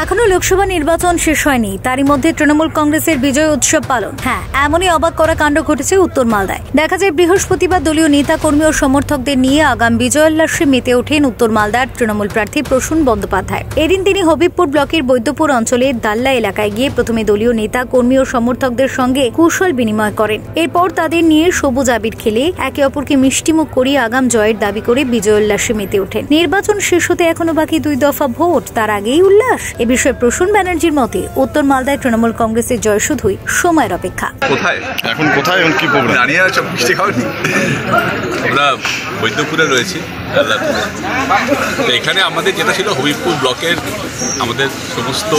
এখনো লোকসভা নির্বাচন শেষ হয়নি, তারই মধ্যে তৃণমূল কংগ্রেসের বিজয় উৎসব পালন। হ্যাঁ, এমনই অবাক করা কাণ্ড ঘটেছে উত্তর মালদায়। দেখা যায় বৃহস্পতিবার দলীয় নেতা কর্মী ও সমর্থকদের নিয়ে আগাম বিজয়োল্লাসে মেতে ওঠেন উত্তর মালদার তৃণমূল প্রার্থী প্রসূন বন্দ্যোপাধ্যায়। এদিন তিনি হবিবপুর ব্লকের বৈদ্যপুর অঞ্চলের দাল্লা এলাকায় গিয়ে প্রথমে দলীয় নেতা কর্মী ও সমর্থকদের সঙ্গে কুশল বিনিময় করেন। এরপর তাদের নিয়ে সবুজ আবির খেলে একে অপরকে মিষ্টিমুখ করিয়ে আগাম জয়ের দাবি করে বিজয়োল্লাসে মেতে ওঠেন। নির্বাচন শেষ হতে এখনো বাকি 2 দফা ভোট, তার আগেই উল্লাস। এ বিষয়ে প্রসূন ব্যানার্জির মতে উত্তর মালদায় তৃণমূল কংগ্রেসের জয় শুধুই সময়ের অপেক্ষা। কোথায় কি প্রোগ্রাম জানিয়ে আছে বৃষ্টি খাওয়ানি। আমরা বৈদ্যপুরে রয়েছি। তো এখানে আমাদের যেটা ছিল হবিবপুর ব্লকের আমাদের সমস্ত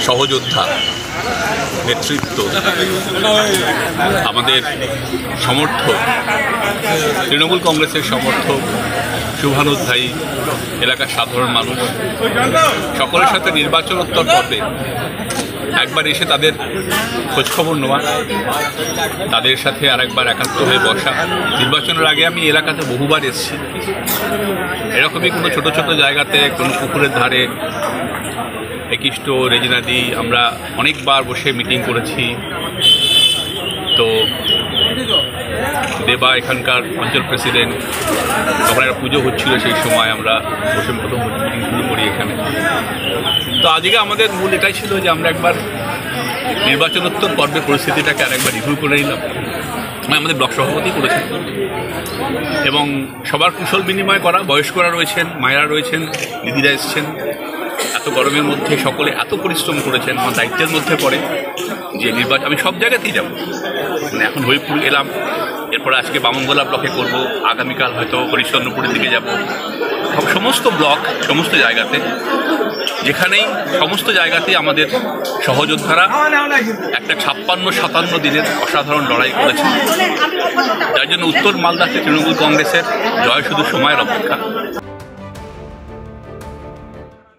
সহযোদ্ধা, নেতৃত্ব, আমাদের সমর্থক, তৃণমূল কংগ্রেসের সমর্থক, শুভানুধ্যায়ী, এলাকার সাধারণ মানুষ সকলের সাথে নির্বাচনোত্তর পর্বে একবার এসে তাদের খোঁজখবর নেওয়া, তাদের সাথে আরেকবার একাত্ম হয়ে বসা। নির্বাচনের আগে আমি এলাকাতে বহুবার এসেছি। এরকমই কোনো ছোট ছোট জায়গাতে, কোনো পুকুরের ধারে, একিষ্ট, রেজিনাদি আমরা অনেকবার বসে মিটিং করেছি। তো দেবা এখানকার অঞ্চল প্রেসিডেন্ট, তখন একটা পুজো হচ্ছিল, সেই সময় আমরা বসে প্রথম মিটিং শুরু করি এখানে। তো আজকে আমাদের মূল এটাই ছিল যে আমরা একবার নির্বাচনোত্তর পর্বের পরিস্থিতিটাকে আরেকবার রিভিউ করে নিলাম। আমাদের ব্লক সভাপতি করেছেন এবং সবার কুশল বিনিময় করা। বয়স্করা রয়েছেন, মায়েরা রয়েছেন, দিদিরা এসছেন। এত গরমের মধ্যে সকলে এত পরিশ্রম করেছেন। আমার দায়িত্বের মধ্যে পড়ে যে নির্বাচন আমি সব জায়গাতেই যাব। মানে এখন হরিপুর এলাম, এরপর আজকে বামনগোলা ব্লকে করব, আগামীকাল হয়তো হরিশ্চন্দ্রপুরের দিকে যাব। সমস্ত ব্লক, সমস্ত জায়গাতে, যেখানেই সমস্ত জায়গাতেই আমাদের সহযোদ্ধারা একটা 56-57 দিনের অসাধারণ লড়াই করেছে, যার জন্য উত্তর মালদাতে তৃণমূল কংগ্রেসের জয় শুধু সময়ের অপেক্ষা।